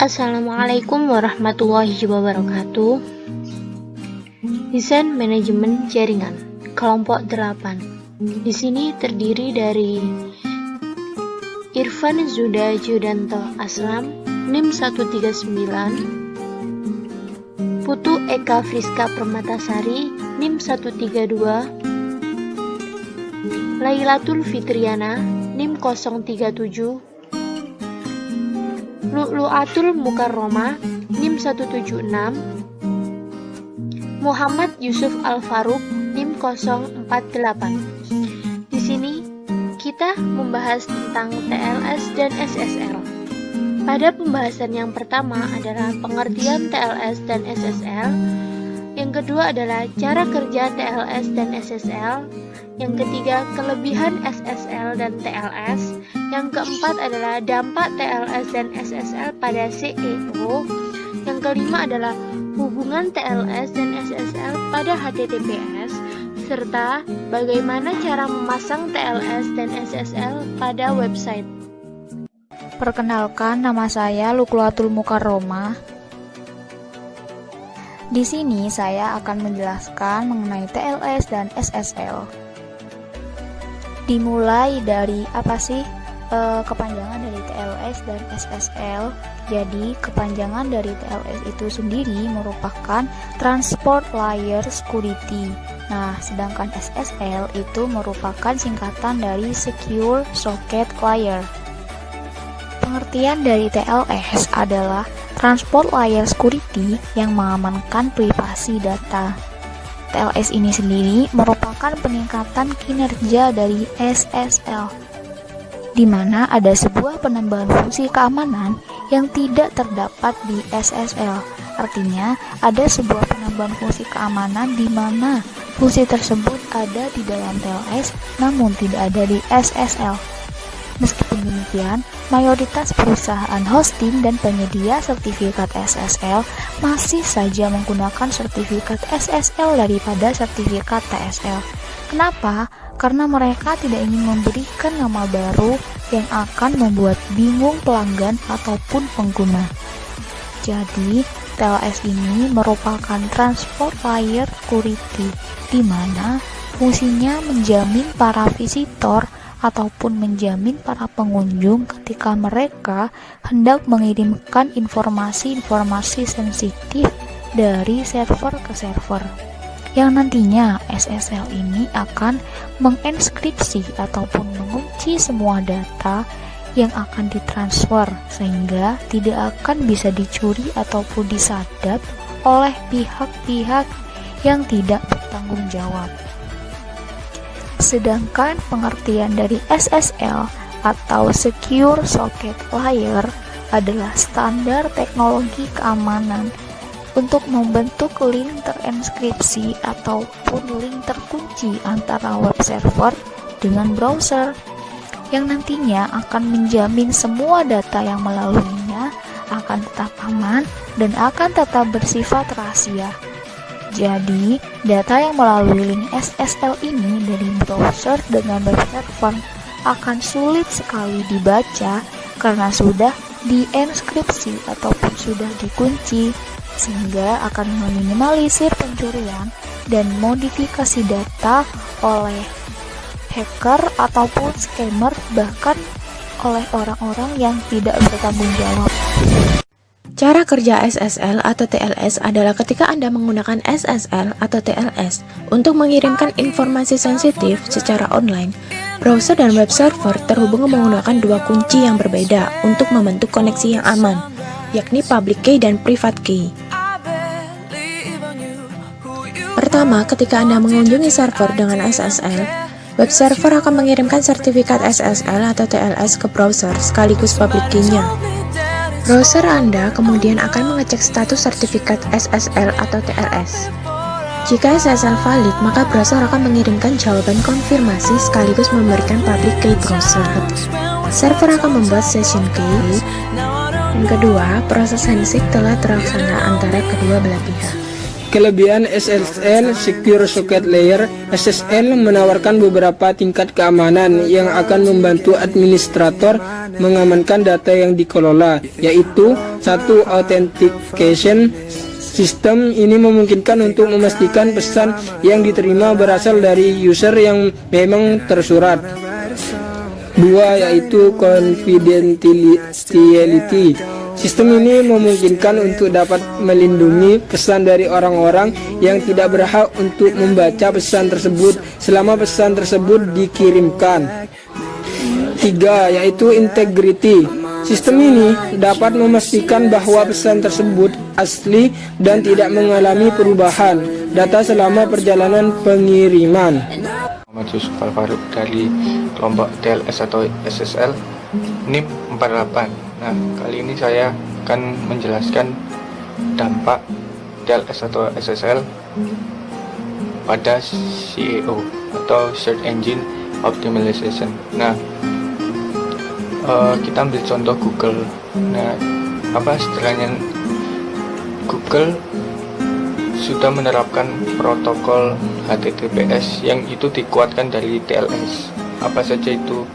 Assalamualaikum warahmatullahi wabarakatuh. Desain manajemen jaringan kelompok 8. Di sini terdiri dari Irfan Zuda Judanto Aslam NIM 139, Putu Eka Friska Permatasari NIM 132, Lailatul Fitriana NIM 037, Lu'lu'atul Mukarromah NIM 176, Muhammad Yusuf Al-Faruq NIM 048. Di sini kita membahas tentang TLS dan SSL. Pada pembahasan yang pertama adalah pengertian TLS dan SSL. Yang kedua adalah cara kerja TLS dan SSL. Yang ketiga, kelebihan SSL dan TLS. Yang keempat adalah dampak TLS dan SSL pada CEO. Yang kelima adalah hubungan TLS dan SSL pada HTTPS, serta bagaimana cara memasang TLS dan SSL pada website. Perkenalkan, nama saya Lu'lu'atul Mukarromah. Di sini saya akan menjelaskan mengenai TLS dan SSL. Dimulai dari apa sih kepanjangan dari TLS dan SSL? Jadi kepanjangan dari TLS itu sendiri merupakan Transport Layer Security. Nah, sedangkan SSL itu merupakan singkatan dari Secure Socket Layer. Pengertian dari TLS adalah Transport Layer Security yang mengamankan privasi data. TLS ini sendiri merupakan peningkatan kinerja dari SSL, di mana ada sebuah penambahan fungsi keamanan yang tidak terdapat di SSL. Artinya, ada sebuah penambahan fungsi keamanan di mana fungsi tersebut ada di dalam TLS namun tidak ada di SSL. Meskipun demikian, mayoritas perusahaan hosting dan penyedia sertifikat SSL masih saja menggunakan sertifikat SSL daripada sertifikat TSL. Kenapa? Karena mereka tidak ingin memberikan nama baru yang akan membuat bingung pelanggan ataupun pengguna. Jadi, TLS ini merupakan Transport Layer Security, di mana fungsinya menjamin para visitor ataupun menjamin para pengunjung ketika mereka hendak mengirimkan informasi-informasi sensitif dari server ke server. Yang nantinya SSL ini akan menginskripsi ataupun mengunci semua data yang akan ditransfer sehingga tidak akan bisa dicuri ataupun disadap oleh pihak-pihak yang tidak bertanggung jawab. Sedangkan pengertian dari SSL atau Secure Socket Layer adalah standar teknologi keamanan untuk membentuk link terinskripsi ataupun link terkunci antara web server dengan browser yang nantinya akan menjamin semua data yang melaluinya akan tetap aman dan akan tetap bersifat rahasia. Jadi, data yang melalui link SSL ini dari browser dengan web server akan sulit sekali dibaca karena sudah dienkripsi ataupun sudah dikunci, sehingga akan meminimalisir pencurian dan modifikasi data oleh hacker ataupun scammer, bahkan oleh orang-orang yang tidak bertanggung jawab. Cara kerja SSL atau TLS adalah ketika Anda menggunakan SSL atau TLS untuk mengirimkan informasi sensitif secara online, browser dan web server terhubung menggunakan dua kunci yang berbeda untuk membentuk koneksi yang aman, yakni public key dan private key. Pertama, ketika Anda mengunjungi server dengan SSL, web server akan mengirimkan sertifikat SSL atau TLS ke browser sekaligus public key-nya. Browser Anda kemudian akan mengecek status sertifikat SSL atau TLS. Jika SSL valid, maka browser akan mengirimkan jawaban konfirmasi sekaligus memberikan public key browser. Server akan membuat session key. Yang kedua, proses handshake telah terlaksana antara kedua belah pihak. Kelebihan SSL Secure Socket Layer. SSL menawarkan beberapa tingkat keamanan yang akan membantu administrator mengamankan data yang dikelola, yaitu 1. Authentication. Sistem ini memungkinkan untuk memastikan pesan yang diterima berasal dari user yang memang tersurat. 2. Yaitu confidentiality. Sistem ini memungkinkan untuk dapat melindungi pesan dari orang-orang yang tidak berhak untuk membaca pesan tersebut selama pesan tersebut dikirimkan. 3. Yaitu integrity. Sistem ini dapat memastikan bahwa pesan tersebut asli dan tidak mengalami perubahan data selama perjalanan pengiriman. Muhammad Yusuf Al-Faruq dari kelompok TLS atau SSL NIM 48. Nah, kali ini saya akan menjelaskan dampak TLS atau SSL pada SEO atau Search Engine Optimization. Nah, kita ambil contoh Google. Nah, apa setelahnya Google sudah menerapkan protokol HTTPS yang itu dikuatkan dari TLS. Apa saja itu?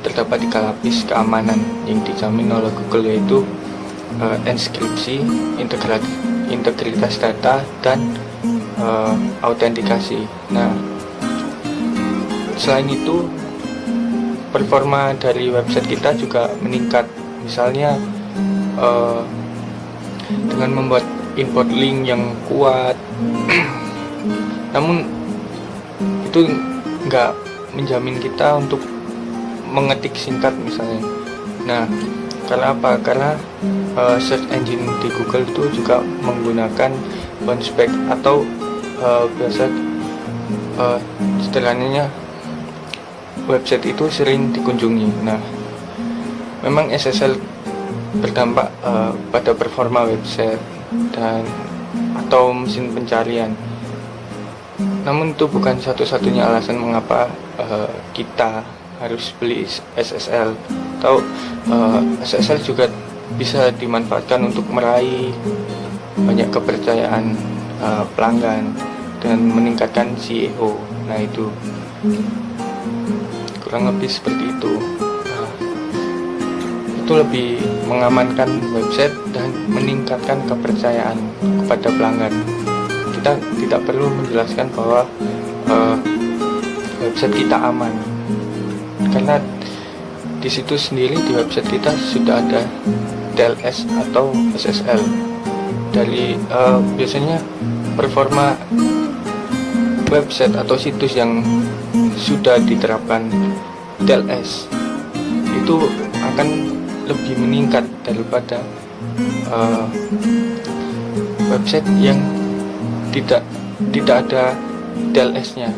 Terdapat 3 lapis keamanan yang dijamin oleh Google, yaitu enskripsi, integritas data, dan autentikasi. Nah, selain itu performa dari website kita juga meningkat. Misalnya dengan membuat import link yang kuat. Namun itu nggak menjamin kita untuk mengetik singkat misalnya. Nah, karena apa? Karena search engine di Google itu juga menggunakan bounce back atau biasa istilahnya website itu sering dikunjungi. Nah, memang SSL berdampak pada performa website dan atau mesin pencarian. Namun itu bukan satu-satunya alasan mengapa kita harus beli SSL. Atau SSL juga bisa dimanfaatkan untuk meraih banyak kepercayaan pelanggan dan meningkatkan SEO. Nah, itu kurang lebih seperti itu. Itu lebih mengamankan website dan meningkatkan kepercayaan kepada pelanggan. Kita tidak perlu menjelaskan bahwa website kita aman, karena di situ sendiri di website kita sudah ada TLS atau SSL. Dari biasanya performa website atau situs yang sudah diterapkan TLS itu akan lebih meningkat daripada website yang tidak ada TLS-nya.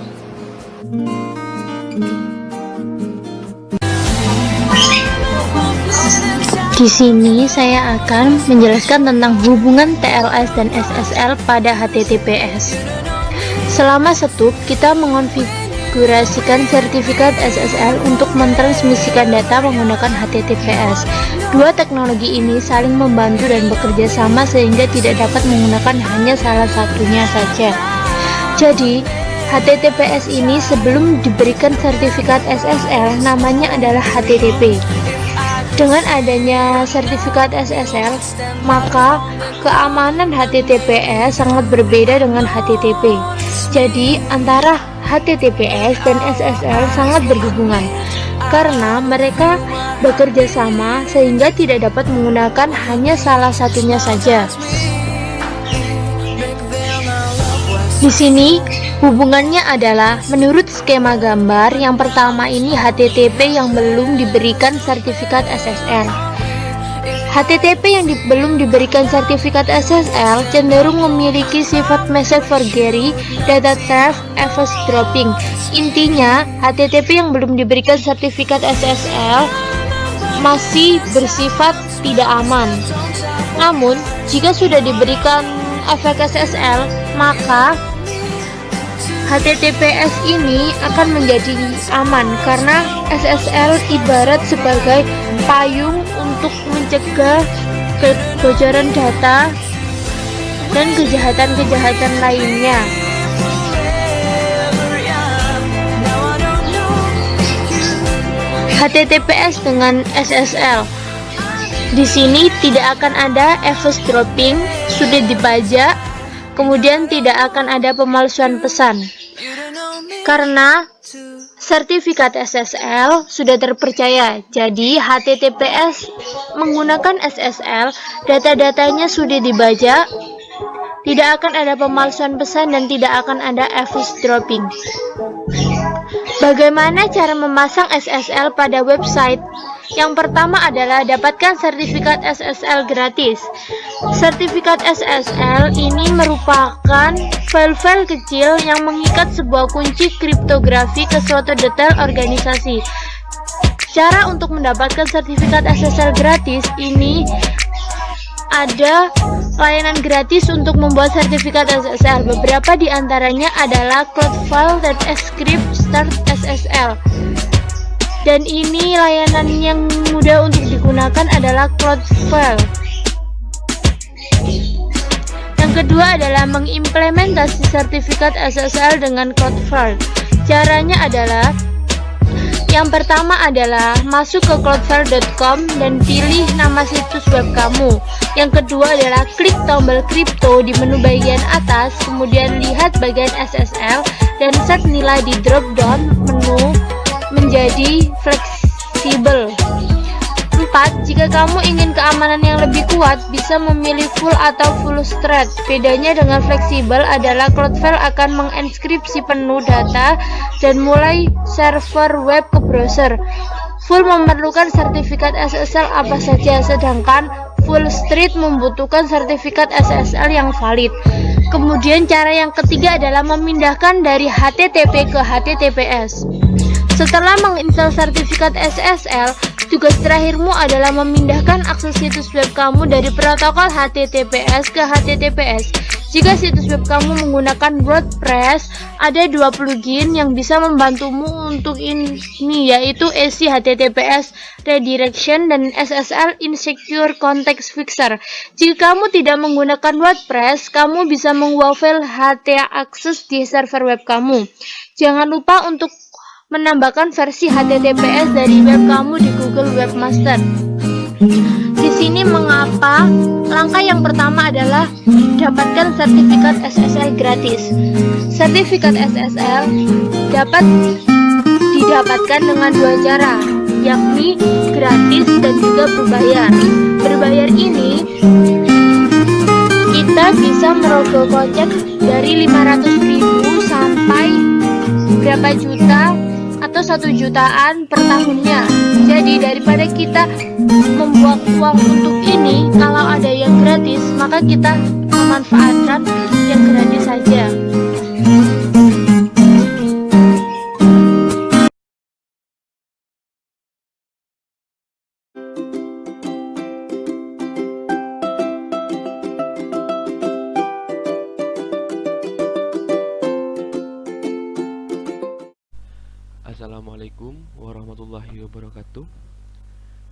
Di sini saya akan menjelaskan tentang hubungan TLS dan SSL pada HTTPS. Selama setup, kita mengonfigurasikan sertifikat SSL untuk mentransmisikan data menggunakan HTTPS. Dua teknologi ini saling membantu dan bekerja sama sehingga tidak dapat menggunakan hanya salah satunya saja. Jadi, HTTPS ini sebelum diberikan sertifikat SSL namanya adalah HTTP. Dengan adanya sertifikat SSL, maka keamanan HTTPS sangat berbeda dengan HTTP. Jadi, antara HTTPS dan SSL sangat berhubungan karena mereka bekerja sama sehingga tidak dapat menggunakan hanya salah satunya saja. Di sini hubungannya adalah menurut skema gambar yang pertama ini HTTP yang belum diberikan sertifikat SSL. HTTP yang belum diberikan sertifikat SSL cenderung memiliki sifat message forgery, data theft, eavesdropping. Intinya, HTTP yang belum diberikan sertifikat SSL masih bersifat tidak aman. Namun, jika sudah diberikan efek SSL, maka HTTPS ini akan menjadi aman karena SSL ibarat sebagai payung untuk mencegah kebocoran data dan kejahatan-kejahatan lainnya. HTTPS dengan SSL. Di sini tidak akan ada eavesdropping, sudah dipajak, kemudian tidak akan ada pemalsuan pesan. Karena sertifikat SSL sudah terpercaya, jadi HTTPS menggunakan SSL, data-datanya sudah dibajak, tidak akan ada pemalsuan pesan dan tidak akan ada eavesdropping. Bagaimana cara memasang SSL pada website? Yang pertama adalah dapatkan sertifikat SSL gratis. Sertifikat SSL ini merupakan file-file kecil yang mengikat sebuah kunci kriptografi ke suatu detail organisasi. Cara untuk mendapatkan sertifikat SSL gratis ini ada layanan gratis untuk membuat sertifikat SSL. Beberapa di antaranya adalah Cloudfile dan Script Start SSL. Dan ini layanan yang mudah untuk digunakan adalah Cloudfile. Yang kedua adalah mengimplementasi sertifikat SSL dengan Cloudfile. Caranya adalah yang pertama adalah masuk ke cloudfile.com dan pilih nama situs web kamu. Yang kedua adalah klik tombol crypto di menu bagian atas, kemudian lihat bagian SSL dan set nilai di drop down menu menjadi fleksibel. 4. Jika kamu ingin keamanan yang lebih kuat, bisa memilih full atau full thread. Bedanya dengan fleksibel adalah Cloudfile akan menginskripsi penuh data dan mulai server web ke browser. Full memerlukan sertifikat SSL apa saja, sedangkan full thread membutuhkan sertifikat SSL yang valid. Kemudian cara yang ketiga adalah memindahkan dari HTTP ke HTTPS. Setelah menginstal sertifikat SSL, tugas terakhirmu adalah memindahkan akses situs web kamu dari protokol HTTPS ke HTTPS. Jika situs web kamu menggunakan WordPress, ada dua plugin yang bisa membantumu untuk ini, yaitu AC HTTPS Redirection dan SSL Insecure Context Fixer. Jika kamu tidak menggunakan WordPress, kamu bisa mengubah file htaccess di server web kamu. Jangan lupa untuk menambahkan versi HTTPS dari web kamu di Google Webmaster. Di sini mengapa? Langkah yang pertama adalah dapatkan sertifikat SSL gratis. Sertifikat SSL dapat didapatkan dengan dua cara, yakni gratis dan juga berbayar. Berbayar ini kita bisa merogoh kocek dari 500.000 sampai berapa juta atau 1 jutaan per tahunnya. Jadi daripada kita membuang uang untuk ini, kalau ada yang gratis, maka kita memanfaatkan yang gratis saja. Assalamualaikum warahmatullahi wabarakatuh.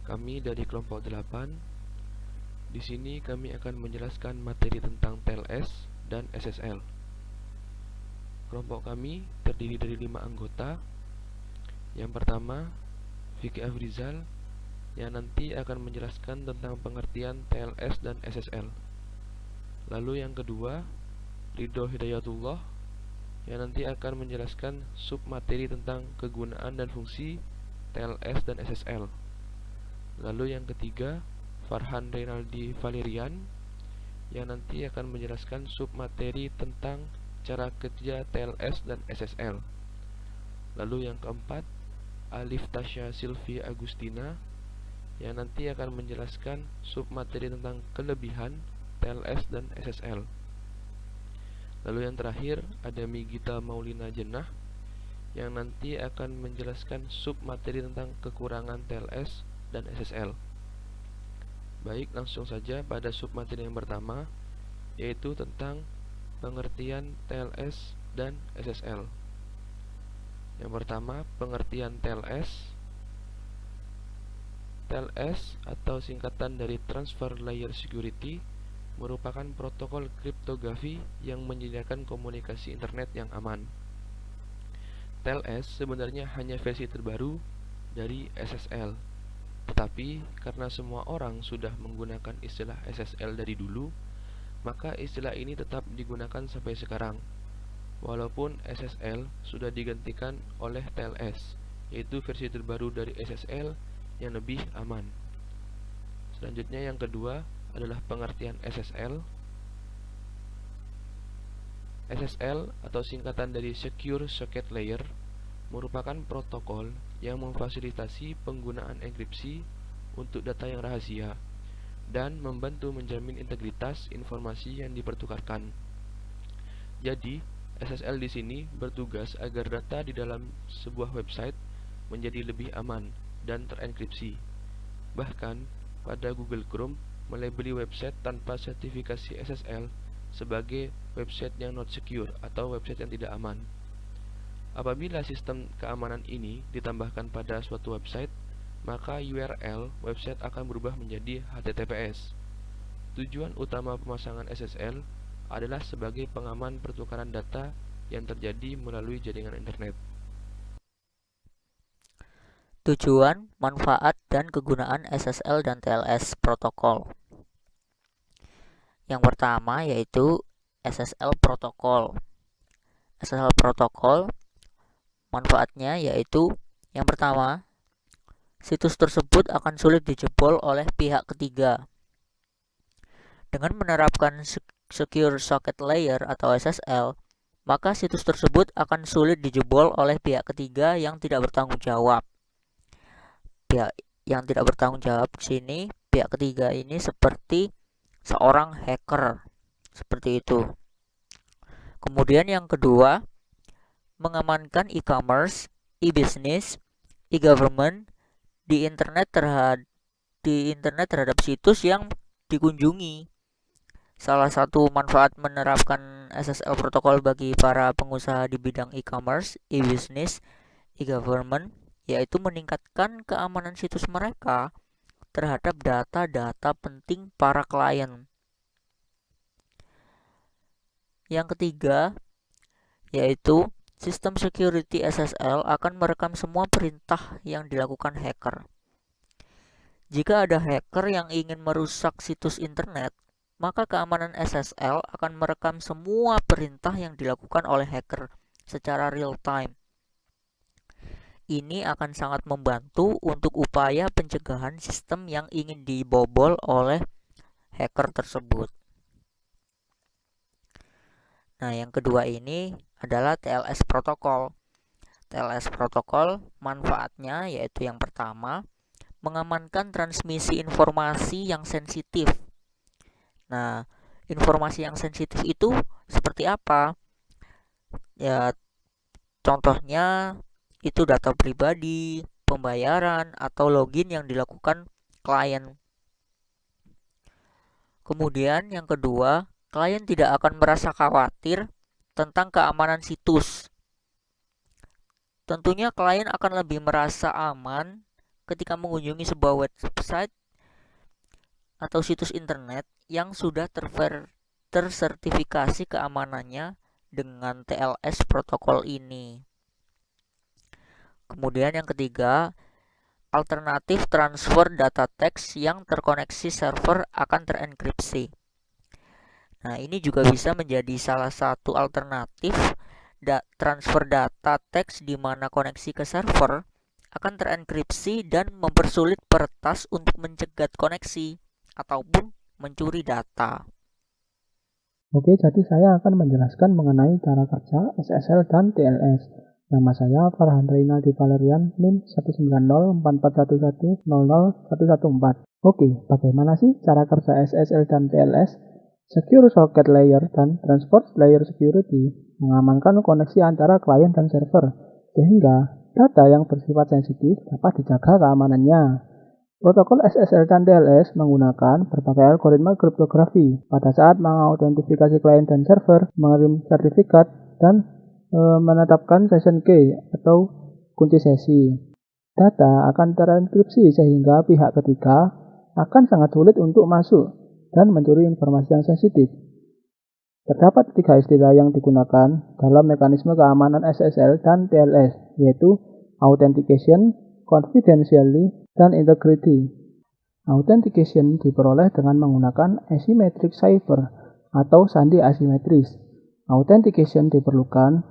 Kami dari kelompok 8. Di sini kami akan menjelaskan materi tentang TLS dan SSL. Kelompok kami terdiri dari 5 anggota. Yang pertama, Vicky Afrizal yang nanti akan menjelaskan tentang pengertian TLS dan SSL. Lalu yang kedua, Ridho Hidayatullah yang nanti akan menjelaskan submateri tentang kegunaan dan fungsi TLS dan SSL. Lalu yang ketiga, Farhan Reynaldi Valerian yang nanti akan menjelaskan submateri tentang cara kerja TLS dan SSL. Lalu yang keempat, Alif Tasya Silvi Agustina yang nanti akan menjelaskan submateri tentang kelebihan TLS dan SSL. Lalu yang terakhir ada Migita Maulina Jenah yang nanti akan menjelaskan submateri tentang kekurangan TLS dan SSL. Baik, langsung saja pada submateri yang pertama, yaitu tentang pengertian TLS dan SSL. Yang pertama, pengertian TLS. TLS atau singkatan dari Transfer Layer Security merupakan protokol kriptografi yang menyediakan komunikasi internet yang aman. TLS sebenarnya hanya versi terbaru dari SSL, tetapi karena semua orang sudah menggunakan istilah SSL dari dulu, maka istilah ini tetap digunakan sampai sekarang, walaupun SSL sudah digantikan oleh TLS, yaitu versi terbaru dari SSL yang lebih aman. Selanjutnya yang kedua adalah pengertian SSL. SSL atau singkatan dari Secure Socket Layer merupakan protokol yang memfasilitasi penggunaan enkripsi untuk data yang rahasia dan membantu menjamin integritas informasi yang dipertukarkan. Jadi, SSL di sini bertugas agar data di dalam sebuah website menjadi lebih aman dan terenkripsi. Bahkan, pada Google Chrome melabeli website tanpa sertifikasi SSL sebagai website yang not secure atau website yang tidak aman. Apabila sistem keamanan ini ditambahkan pada suatu website, maka URL website akan berubah menjadi HTTPS. Tujuan utama pemasangan SSL adalah sebagai pengaman pertukaran data yang terjadi melalui jaringan internet. Tujuan, manfaat, dan kegunaan SSL dan TLS protokol. Yang pertama yaitu SSL protokol. SSL protokol manfaatnya yaitu yang pertama, situs tersebut akan sulit dijebol oleh pihak ketiga. Dengan menerapkan Secure Socket Layer atau SSL, maka situs tersebut akan sulit dijebol oleh pihak ketiga yang tidak bertanggung jawab. Pihak yang tidak bertanggung jawab di sini, pihak ketiga ini seperti seorang hacker, seperti itu. Kemudian yang kedua, mengamankan e-commerce, e-business, e-government di internet terhadap situs yang dikunjungi. Salah satu manfaat menerapkan SSL protokol bagi para pengusaha di bidang e-commerce, e-business, e-government yaitu meningkatkan keamanan situs mereka terhadap data-data penting para klien. Yang ketiga yaitu sistem security SSL akan merekam semua perintah yang dilakukan hacker. Jika ada hacker yang ingin merusak situs internet, maka keamanan SSL akan merekam semua perintah yang dilakukan oleh hacker secara real time. Ini akan sangat membantu untuk upaya pencegahan sistem yang ingin dibobol oleh hacker tersebut. Nah, yang kedua ini adalah TLS protokol. TLS protokol manfaatnya yaitu yang pertama, mengamankan transmisi informasi yang sensitif. Nah, informasi yang sensitif itu seperti apa? Ya, contohnya itu data pribadi, pembayaran, atau login yang dilakukan klien. Kemudian yang kedua, klien tidak akan merasa khawatir tentang keamanan situs. Tentunya klien akan lebih merasa aman ketika mengunjungi sebuah website atau situs internet yang sudah tersertifikasi keamanannya dengan TLS protokol ini. Kemudian yang ketiga, alternatif transfer data teks yang terkoneksi server akan terenkripsi. Nah, ini juga bisa menjadi salah satu alternatif transfer data teks di mana koneksi ke server akan terenkripsi dan mempersulit peretas untuk mencegat koneksi ataupun mencuri data. Oke, jadi saya akan menjelaskan mengenai cara kerja SSL dan TLS. Nama saya Farhan Reynaldi Valerian, NIM 1904411000114. Oke, bagaimana sih cara kerja SSL dan TLS? Secure Socket Layer dan Transport Layer Security mengamankan koneksi antara klien dan server, sehingga data yang bersifat sensitif dapat dijaga keamanannya. Protokol SSL dan TLS menggunakan berbagai algoritma kriptografi pada saat mengautentifikasi klien dan server, mengirim sertifikat, dan menetapkan session key atau kunci sesi. Data akan terenkripsi sehingga pihak ketiga akan sangat sulit untuk masuk. dan mencuri informasi yang sensitif. Terdapat 3 istilah yang digunakan dalam mekanisme keamanan SSL dan TLS, yaitu authentication, confidentiality, dan integrity. Authentication diperoleh dengan menggunakan asymmetric cipher atau sandi asimetris. Authentication diperlukan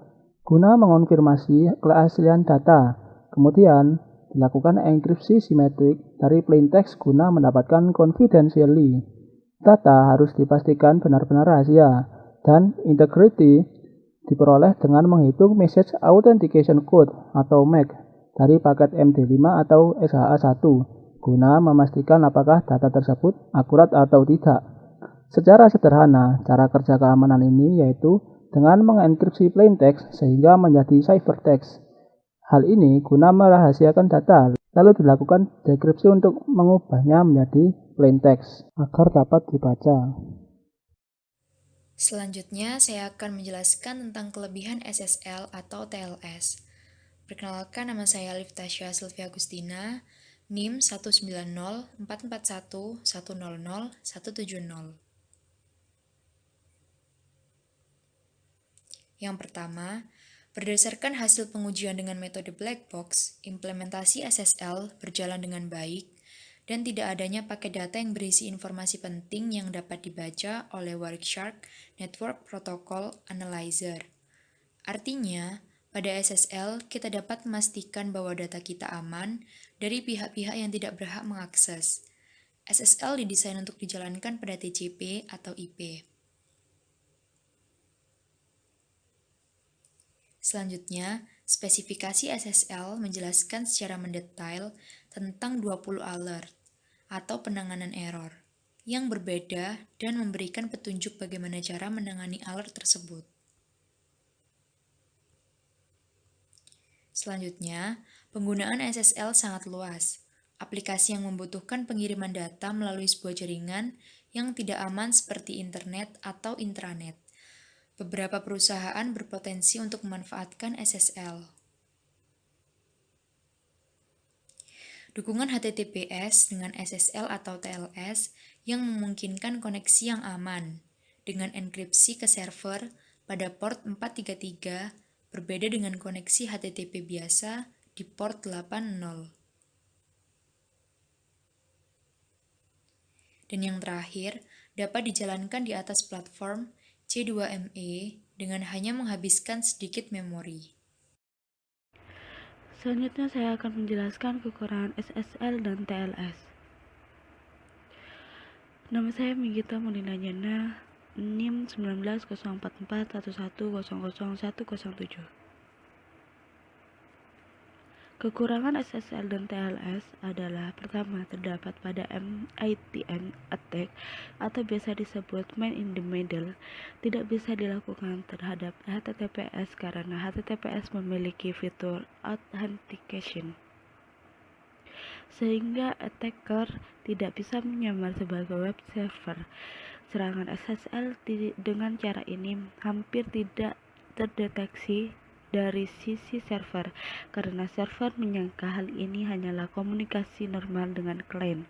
guna mengonfirmasi keaslian data. Kemudian dilakukan enkripsi simetrik dari plain text guna mendapatkan confidentiality. Data harus dipastikan benar-benar rahasia. Dan integrity diperoleh dengan menghitung Message Authentication Code atau MAC dari paket MD5 atau SHA-1 guna memastikan apakah data tersebut akurat atau tidak. Secara sederhana, cara kerja keamanan ini yaitu dengan mengenkripsi plain text sehingga menjadi ciphertext. Hal ini guna merahasiakan data, lalu dilakukan dekripsi untuk mengubahnya menjadi plain text agar dapat dibaca. Selanjutnya, saya akan menjelaskan tentang kelebihan SSL atau TLS. Perkenalkan, nama saya Liftasya Sylvia Agustina, NIM 1904411000170. Yang pertama, berdasarkan hasil pengujian dengan metode black box, implementasi SSL berjalan dengan baik dan tidak adanya paket data yang berisi informasi penting yang dapat dibaca oleh Wireshark Network Protocol Analyzer. Artinya, pada SSL kita dapat memastikan bahwa data kita aman dari pihak-pihak yang tidak berhak mengakses. SSL didesain untuk dijalankan pada TCP atau IP. Selanjutnya, spesifikasi SSL menjelaskan secara mendetail tentang 20 alert atau penanganan error yang berbeda dan memberikan petunjuk bagaimana cara menangani alert tersebut. Selanjutnya, penggunaan SSL sangat luas. Aplikasi yang membutuhkan pengiriman data melalui sebuah jaringan yang tidak aman seperti internet atau intranet. Beberapa perusahaan berpotensi untuk memanfaatkan SSL. Dukungan HTTPS dengan SSL atau TLS yang memungkinkan koneksi yang aman dengan enkripsi ke server pada port 433 berbeda dengan koneksi HTTP biasa di port 80. Dan yang terakhir, dapat dijalankan di atas platform C2ME dengan hanya menghabiskan sedikit memori. Selanjutnya saya akan menjelaskan kekurangan SSL dan TLS. Nama saya Migita Molina Jana, NIM 1904411000107. Kekurangan SSL dan TLS adalah pertama terdapat pada MITM attack atau biasa disebut man in the middle tidak bisa dilakukan terhadap HTTPS karena HTTPS memiliki fitur authentication sehingga attacker tidak bisa menyamar sebagai web server. Serangan SSL dengan cara ini hampir tidak terdeteksi dari sisi server, karena server menyangka hal ini hanyalah komunikasi normal dengan klien.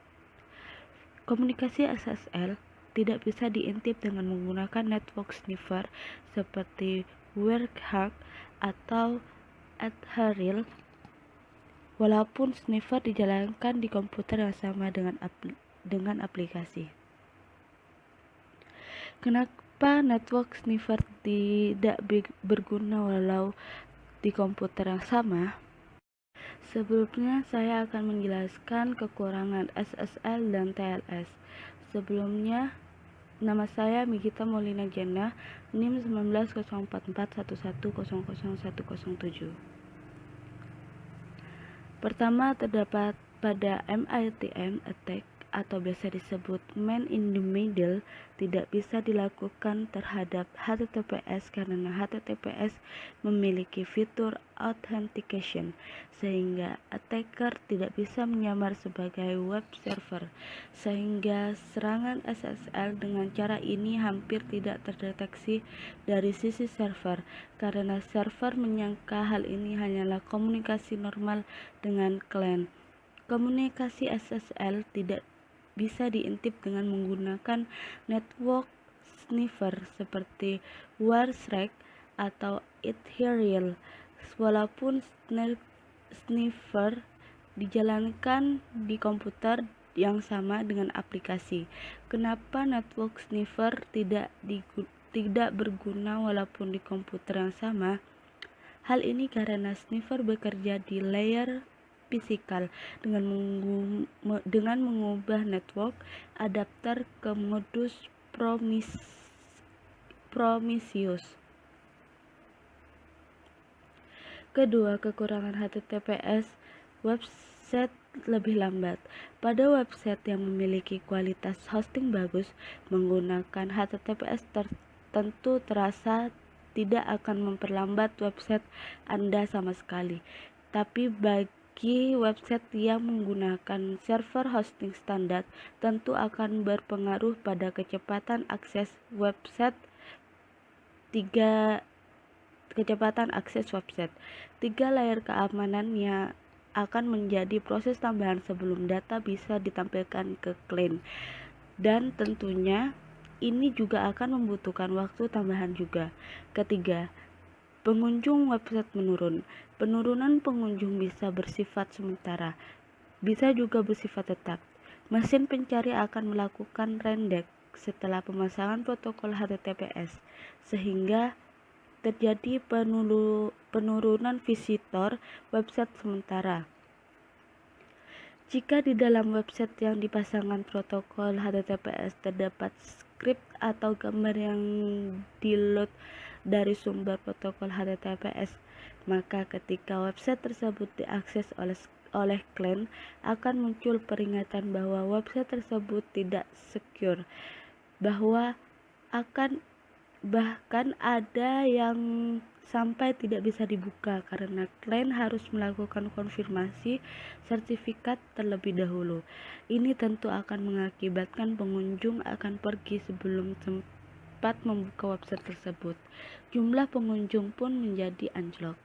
Komunikasi SSL tidak bisa diintip dengan menggunakan network sniffer seperti Wireshark atau Adheril, walaupun sniffer dijalankan di komputer yang sama dengan aplikasi. Kenapa network sniffer tidak berguna walau di komputer yang sama? Sebelumnya saya akan menjelaskan kekurangan SSL dan TLS. Sebelumnya, nama saya Migita Molina Jana, NIM 1904411000107. Pertama, terdapat pada MITM attack atau biasa disebut man in the middle tidak bisa dilakukan terhadap HTTPS karena HTTPS memiliki fitur authentication sehingga attacker tidak bisa menyamar sebagai web server, sehingga serangan SSL dengan cara ini hampir tidak terdeteksi dari sisi server karena server menyangka hal ini hanyalah komunikasi normal dengan klien. Komunikasi SSL tidak bisa diintip dengan menggunakan network sniffer seperti Wireshark atau Ethereal. Walaupun sniffer dijalankan di komputer yang sama dengan aplikasi. Kenapa network sniffer tidak berguna walaupun di komputer yang sama? Hal ini karena sniffer bekerja di layer fisikal dengan mengubah network adapter ke modus Prometheus. Kedua, kekurangan HTTPS website lebih lambat. Pada website yang memiliki kualitas hosting bagus, menggunakan HTTPS tentu terasa tidak akan memperlambat website Anda sama sekali. Tapi bagi website yang menggunakan server hosting standar, tentu akan berpengaruh pada kecepatan akses website. Kecepatan akses website. 3. Layer keamanan yang akan menjadi proses tambahan sebelum data bisa ditampilkan ke klien. Dan tentunya ini juga akan membutuhkan waktu tambahan juga. Ketiga, pengunjung website menurun. Penurunan pengunjung bisa bersifat sementara, bisa juga bersifat tetap. Mesin pencari akan melakukan render setelah pemasangan protokol HTTPS, sehingga terjadi penurunan visitor website sementara. Jika di dalam website yang dipasangkan protokol HTTPS terdapat script atau gambar yang di-load dari sumber protokol HTTPS, maka ketika website tersebut diakses oleh klien, akan muncul peringatan bahwa website tersebut tidak secure, bahkan ada yang sampai tidak bisa dibuka karena klien harus melakukan konfirmasi sertifikat terlebih dahulu. Ini tentu akan mengakibatkan pengunjung akan pergi sebelum sempat membuka website tersebut. Jumlah pengunjung pun menjadi anjlok.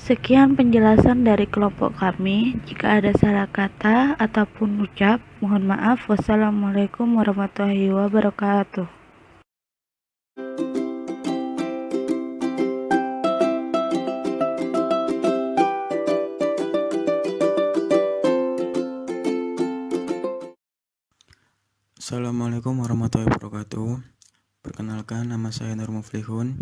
Sekian penjelasan dari kelompok kami. Jika ada salah kata ataupun ucap, mohon maaf. Wassalamualaikum warahmatullahi wabarakatuh. Assalamualaikum warahmatullahi wabarakatuh. Perkenalkan, nama saya Nur Muflihun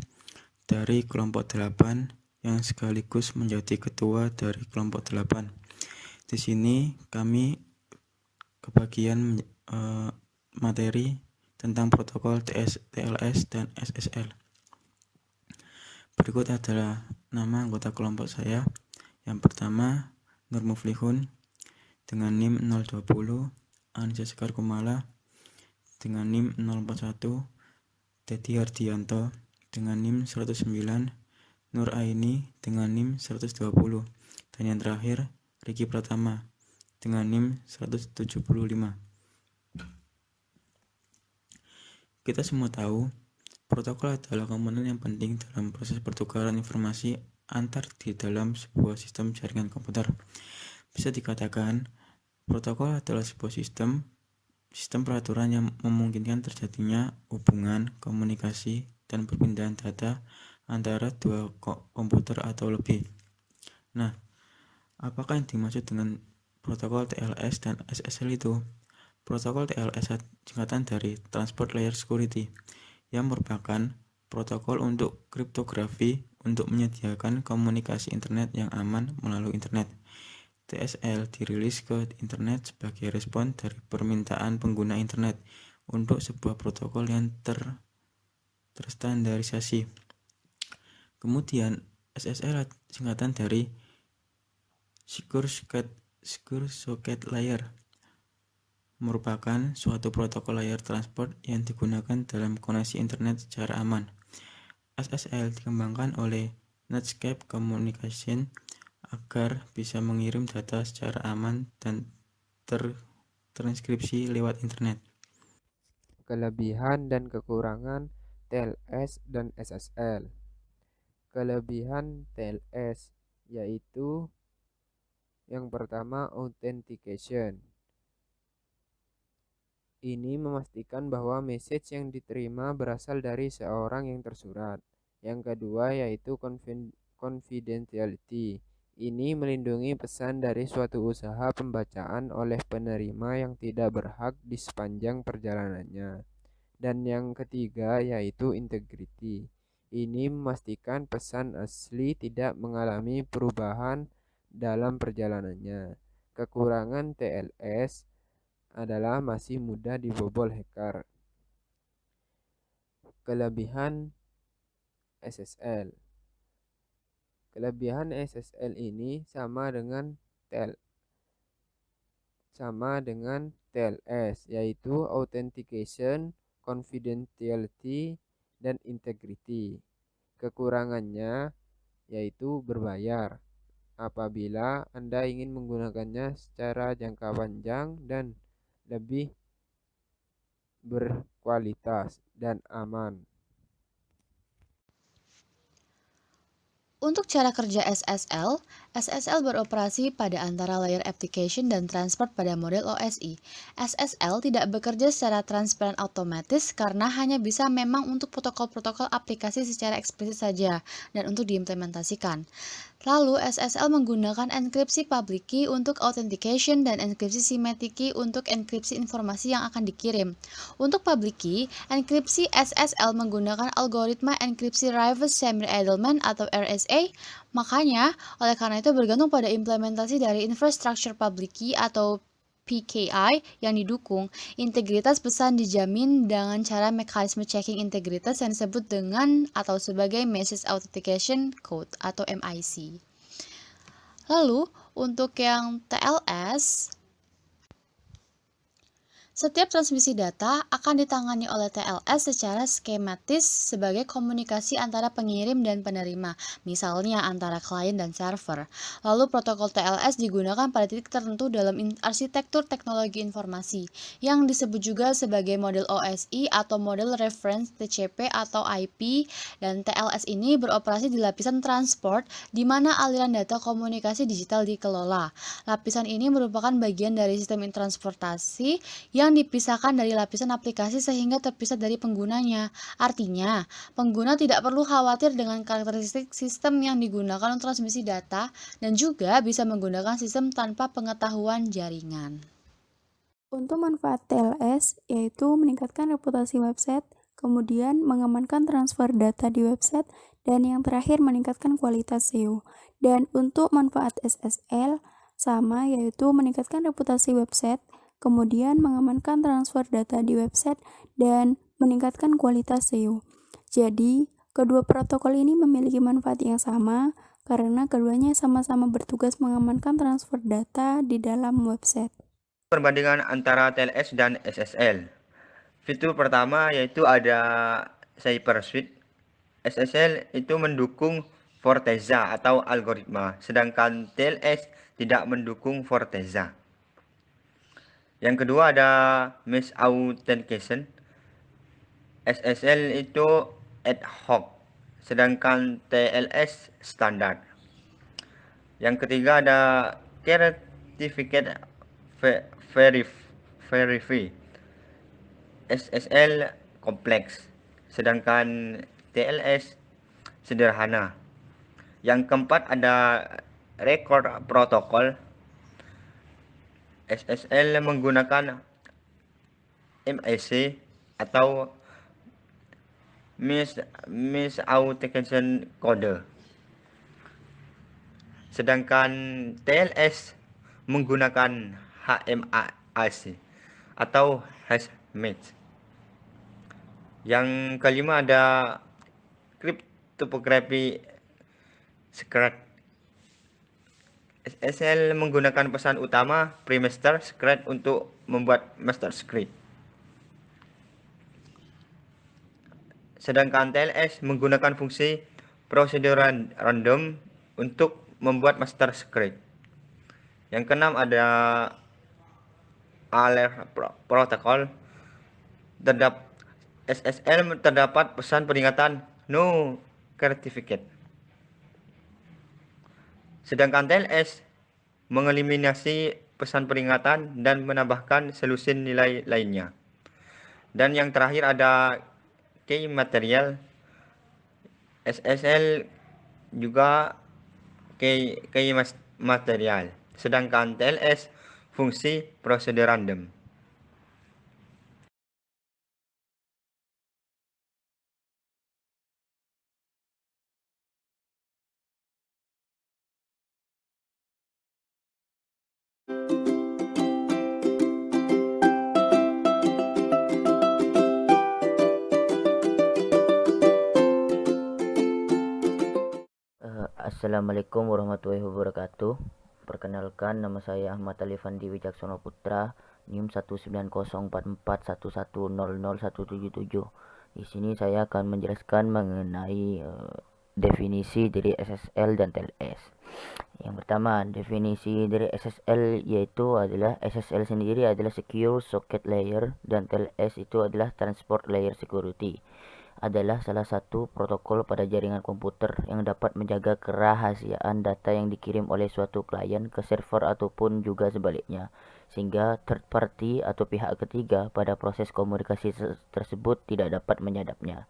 dari kelompok 8 yang sekaligus menjadi ketua dari kelompok 8. Di sini kami kebagian materi tentang protokol TLS dan SSL. Berikut adalah nama anggota kelompok saya. Yang pertama, Nur Muflihun dengan NIM 020, Anissa Sekar Kumala dengan NIM 041, Dedi Hardianto dengan NIM 109, Nur Aini dengan NIM 120, dan yang terakhir Riki Pratama dengan NIM 175. Kita semua tahu, protokol adalah komponen yang penting dalam proses pertukaran informasi antar di dalam sebuah sistem jaringan komputer. Bisa dikatakan, protokol adalah sebuah sistem peraturan yang memungkinkan terjadinya hubungan, komunikasi, dan perpindahan data antara dua komputer atau lebih. Nah, apakah yang dimaksud dengan protokol TLS dan SSL itu? Protokol TLS singkatan dari Transport Layer Security, yang merupakan protokol untuk kriptografi untuk menyediakan komunikasi internet yang aman melalui internet. TSL dirilis ke internet sebagai respon dari permintaan pengguna internet untuk sebuah protokol yang terstandarisasi. Kemudian SSL singkatan dari Secure Socket Layer, merupakan suatu protokol layar transport yang digunakan dalam koneksi internet secara aman. SSL dikembangkan oleh Netscape Communication agar bisa mengirim data secara aman dan transkripsi lewat internet. Kelebihan dan kekurangan TLS dan SSL. Kelebihan TLS yaitu Yang pertama, authentication. Ini memastikan bahwa message yang diterima berasal dari seorang yang tersurat. Yang kedua yaitu confidentiality. Ini melindungi pesan dari suatu usaha pembacaan oleh penerima yang tidak berhak di sepanjang perjalanannya. Dan yang ketiga yaitu integrity. Ini memastikan pesan asli tidak mengalami perubahan dalam perjalanannya. Kekurangan TLS adalah masih mudah dibobol hacker. Kelebihan SSL. Kelebihan SSL ini sama dengan TLS, yaitu authentication, confidentiality, dan integrity. Kekurangannya yaitu berbayar apabila Anda ingin menggunakannya secara jangka panjang dan lebih berkualitas dan aman. Untuk cara kerja SSL, SSL beroperasi pada antara layer application dan transport pada model OSI. SSL tidak bekerja secara transparan otomatis karena hanya bisa memang untuk protokol-protokol aplikasi secara eksplisit saja dan untuk diimplementasikan. Lalu, SSL menggunakan enkripsi public key untuk authentication dan enkripsi symmetric key untuk enkripsi informasi yang akan dikirim. Untuk public key, enkripsi SSL menggunakan algoritma enkripsi reverse semi-Edelman atau RSA. Makanya, oleh karena itu bergantung pada implementasi dari infrastructure public key atau PKI yang didukung. Integritas pesan dijamin dengan cara mekanisme checking integritas yang disebut dengan atau sebagai Message Authentication Code atau MIC. Lalu, untuk yang TLS, setiap transmisi data akan ditangani oleh TLS secara skematis sebagai komunikasi antara pengirim dan penerima, misalnya antara klien dan server. Lalu protokol TLS digunakan pada titik tertentu dalam arsitektur teknologi informasi, yang disebut juga sebagai model OSI atau model reference TCP atau IP, dan TLS ini beroperasi di lapisan transport, di mana aliran data komunikasi digital dikelola. Lapisan ini merupakan bagian dari sistem transportasi yang dipisahkan dari lapisan aplikasi sehingga terpisah dari penggunanya. Artinya, pengguna tidak perlu khawatir dengan karakteristik sistem yang digunakan untuk transmisi data dan juga bisa menggunakan sistem tanpa pengetahuan jaringan. Untuk manfaat TLS yaitu meningkatkan reputasi website, kemudian mengamankan transfer data di website, dan yang terakhir meningkatkan kualitas SEO. Dan untuk manfaat SSL sama yaitu meningkatkan reputasi website, kemudian mengamankan transfer data di website, dan meningkatkan kualitas SEO. Jadi, kedua protokol ini memiliki manfaat yang sama karena keduanya sama-sama bertugas mengamankan transfer data di dalam website. Perbandingan antara TLS dan SSL. Fitur pertama yaitu ada CyberSuite. SSL itu mendukung Forteza atau algoritma, sedangkan TLS tidak mendukung Forteza. Yang kedua ada Mesh Authentication. SSL itu ad hoc, sedangkan TLS standar. Yang ketiga ada Certificate Verify. SSL kompleks, sedangkan TLS sederhana. Yang keempat ada Record Protocol. SSL menggunakan MIC atau Mesh Authentication Code, sedangkan TLS menggunakan HMAC atau hash match. Yang kelima ada Cryptography Secret. SSL menggunakan pesan utama pre-master secret untuk membuat master secret. Sedangkan TLS menggunakan fungsi procedural random untuk membuat master secret. Yang keenam ada alert protocol. SSL terdapat pesan peringatan no certificate. Sedangkan TLS mengeliminasi pesan peringatan, dan menambahkan solusi nilai lainnya. Dan yang terakhir ada key material. SSL juga key material, sedangkan TLS fungsi prosedur random. Assalamualaikum warahmatullahi wabarakatuh. Perkenalkan, nama saya Ahmad Alifandi Wijaksono Putra, NIM 1904411000177. Di sini saya akan menjelaskan mengenai definisi dari SSL dan TLS. Yang pertama, definisi dari SSL yaitu adalah SSL sendiri adalah Secure Socket Layer dan TLS itu adalah Transport Layer Security. Adalah salah satu protokol pada jaringan komputer yang dapat menjaga kerahasiaan data yang dikirim oleh suatu klien ke server ataupun juga sebaliknya, sehingga third party atau pihak ketiga pada proses komunikasi tersebut tidak dapat menyadapnya.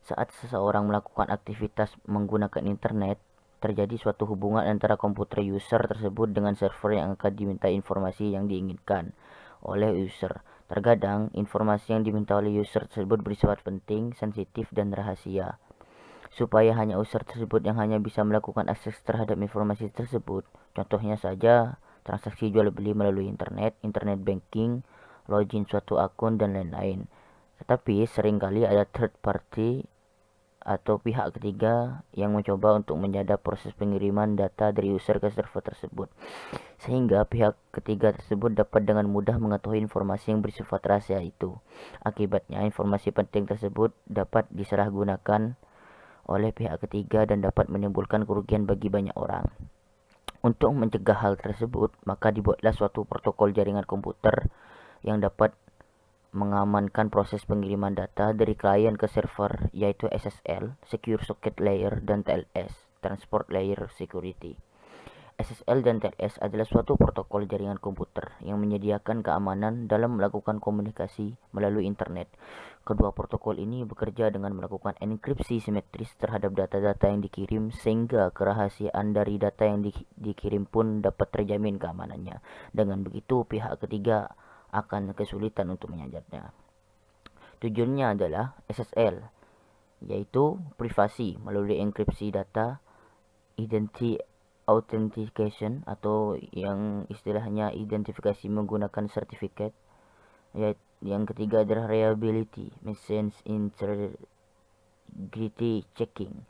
Saat seseorang melakukan aktivitas menggunakan internet, terjadi suatu hubungan antara komputer user tersebut dengan server yang akan diminta informasi yang diinginkan oleh user. Terkadang, informasi yang diminta oleh user tersebut bersifat penting, sensitif, dan rahasia. Supaya hanya user tersebut yang hanya bisa melakukan akses terhadap informasi tersebut. Contohnya saja, transaksi jual beli melalui internet banking, login suatu akun, dan lain-lain. Tetapi seringkali ada third party atau pihak ketiga yang mencoba untuk menyadap proses pengiriman data dari user ke server tersebut, sehingga pihak ketiga tersebut dapat dengan mudah mengetahui informasi yang bersifat rahasia itu. Akibatnya, informasi penting tersebut dapat disalahgunakan oleh pihak ketiga dan dapat menimbulkan kerugian bagi banyak orang. Untuk mencegah hal tersebut, maka dibuatlah suatu protokol jaringan komputer yang dapat mengamankan proses pengiriman data dari klien ke server, yaitu SSL, Secure Socket Layer, dan TLS, Transport Layer Security. SSL dan TLS adalah suatu protokol jaringan komputer yang menyediakan keamanan dalam melakukan komunikasi melalui internet. Kedua protokol ini bekerja dengan melakukan enkripsi simetris terhadap data-data yang dikirim, sehingga kerahasiaan dari data yang dikirim pun dapat terjamin keamanannya. Dengan begitu, pihak ketiga akan kesulitan untuk menyadarnya. Tujuannya adalah SSL, yaitu privasi melalui enkripsi data, identity authentication atau yang istilahnya identifikasi menggunakan sertifikat. Yang ketiga adalah reliability, machine integrity checking.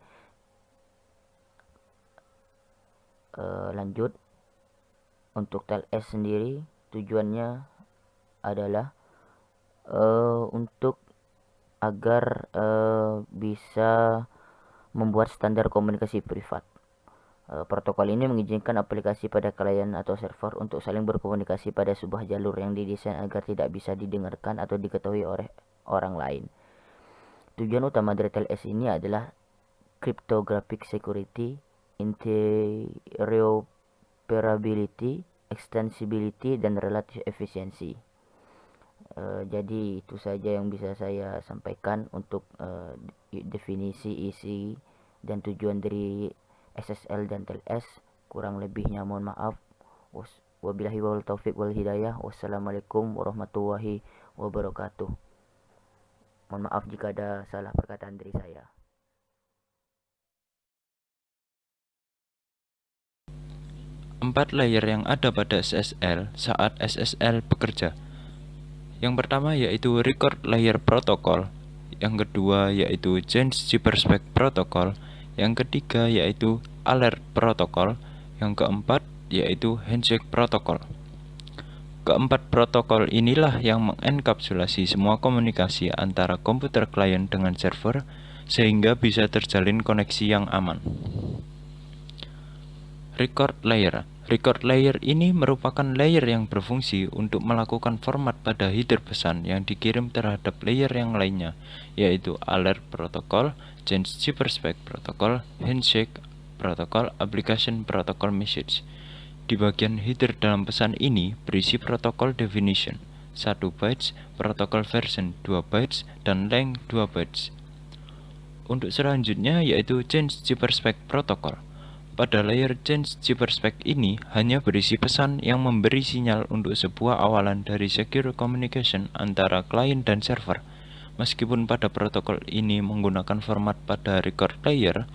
Lanjut, untuk TLS sendiri tujuannya adalah untuk agar bisa membuat standar komunikasi privat. Protokol ini mengizinkan aplikasi pada klien atau server untuk saling berkomunikasi pada sebuah jalur yang didesain agar tidak bisa didengarkan atau diketahui oleh orang lain. Tujuan utama dari TLS ini adalah cryptographic security, interoperability, extensibility, dan relative efficiency. Jadi itu saja yang bisa saya sampaikan untuk definisi, isi, dan tujuan dari SSL dan TLS. Kurang lebihnya mohon maaf. Wabillahi wal taufiq wal hidayah. Wassalamualaikum warahmatullahi wabarakatuh. Mohon maaf jika ada salah perkataan dari saya. Empat layer yang ada pada SSL saat SSL bekerja. Yang pertama yaitu Record Layer Protocol, yang kedua yaitu Change Cyberspec Protocol, yang ketiga yaitu Alert Protocol, yang keempat yaitu Handshake Protocol. Keempat protokol inilah yang mengenkapsulasi semua komunikasi antara komputer klien dengan server sehingga bisa terjalin koneksi yang aman. Record Layer. Record Layer ini merupakan layer yang berfungsi untuk melakukan format pada header pesan yang dikirim terhadap layer yang lainnya, yaitu Alert Protocol, Change Cyberspec Protocol, Handshake, Protocol Application Protocol Message. Di bagian header dalam pesan ini berisi protokol definition 1 bytes, protokol version 2 bytes, dan length 2 bytes. Untuk selanjutnya yaitu Change GPerspec Protocol. Pada layer Change GPerspec ini hanya berisi pesan yang memberi sinyal untuk sebuah awalan dari secure communication antara klien dan server. Meskipun pada protokol ini menggunakan format pada record layer,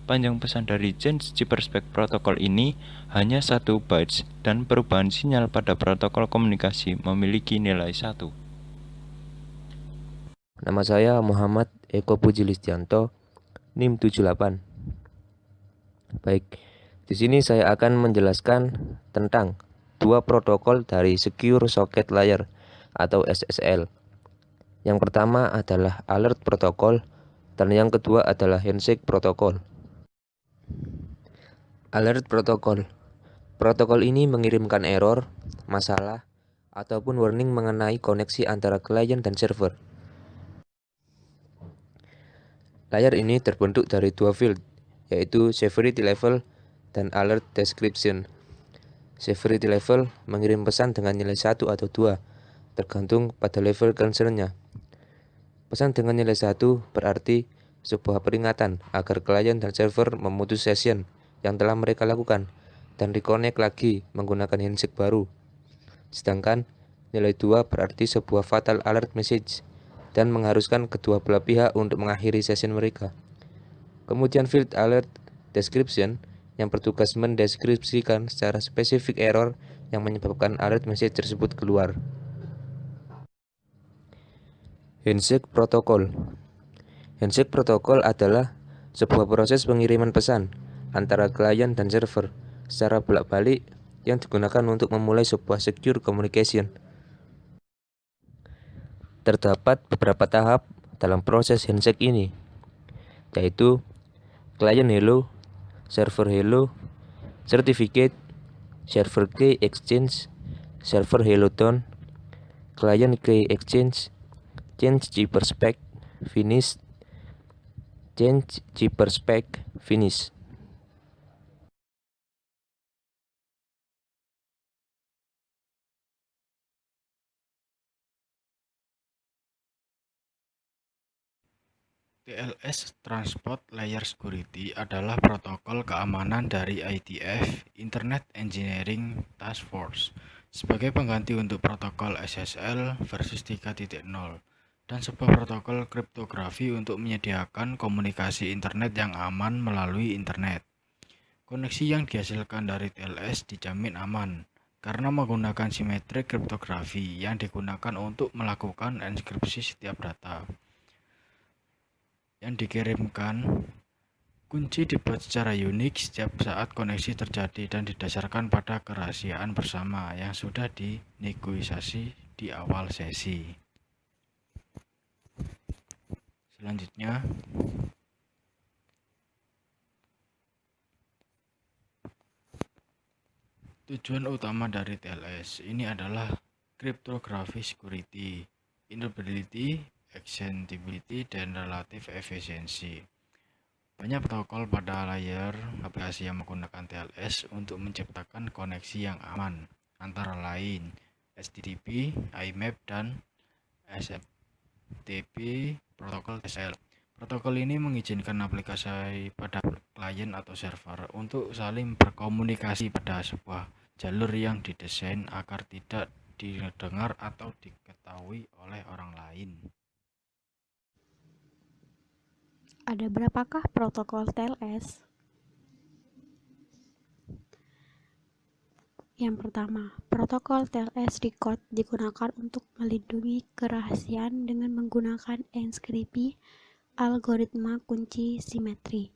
panjang pesan dari Change GPerspec Protocol ini hanya 1 bytes dan perubahan sinyal pada protokol komunikasi memiliki nilai 1. Nama saya Muhammad Eko Puji Listianto, NIM 78. Baik, di sini saya akan menjelaskan tentang dua protokol dari Secure Socket Layer atau SSL. Yang pertama adalah Alert Protocol dan yang kedua adalah Handshake Protocol. Alert Protocol. Protokol ini mengirimkan error, masalah, ataupun warning mengenai koneksi antara klien dan server. Layer ini terbentuk dari dua field, yaitu Severity Level dan Alert Description. Severity Level mengirim pesan dengan nilai 1 atau 2, tergantung pada level concern-nya. Pesan dengan nilai 1 berarti sebuah peringatan agar klien dan server memutus session yang telah mereka lakukan dan reconnect lagi menggunakan handshake baru. Sedangkan nilai 2 berarti sebuah fatal alert message dan mengharuskan kedua belah pihak untuk mengakhiri session mereka. Kemudian field alert description yang bertugas mendeskripsikan secara spesifik error yang menyebabkan alert message tersebut keluar. Handshake Protocol. Handshake Protocol adalah sebuah proses pengiriman pesan antara klien dan server secara bolak-balik yang digunakan untuk memulai sebuah secure communication. Terdapat beberapa tahap dalam proses handshake ini, yaitu Client Hello, Server Hello, Certificate, Server Key Exchange, Server Hello Done, Client Key Exchange, Change GPerspec, Finish, Change GPerspec, Finish. TLS Transport Layer Security adalah protokol keamanan dari IETF Internet Engineering Task Force sebagai pengganti untuk protokol SSL versus 3.0 dan sebuah protokol kriptografi untuk menyediakan komunikasi internet yang aman melalui internet. Koneksi yang dihasilkan dari TLS dijamin aman karena menggunakan simetrik kriptografi yang digunakan untuk melakukan enkripsi setiap data yang dikirimkan. Kunci dibuat secara unik setiap saat koneksi terjadi dan didasarkan pada kerahasiaan bersama yang sudah dinegosiasi di awal sesi. Selanjutnya, tujuan utama dari TLS ini adalah cryptography security, interoperability, extensibility, dan relative efficiency. Banyak protokol pada layer aplikasi yang menggunakan TLS untuk menciptakan koneksi yang aman, antara lain HTTP, IMAP, dan SFTP protokol SSL. Protokol ini mengizinkan aplikasi pada klien atau server untuk saling berkomunikasi pada sebuah jalur yang didesain agar tidak didengar atau diketahui oleh orang lain. Ada berapakah protokol TLS? Yang pertama, protokol TLS record digunakan untuk melindungi kerahasiaan dengan menggunakan enskripsi algoritma kunci simetri.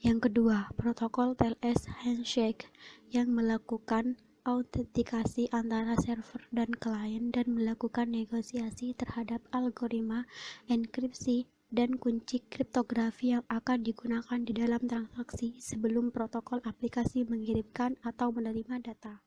Yang kedua, protokol TLS handshake yang melakukan autentikasi antara server dan klien dan melakukan negosiasi terhadap algoritma enkripsi dan kunci kriptografi yang akan digunakan di dalam transaksi sebelum protokol aplikasi mengirimkan atau menerima data.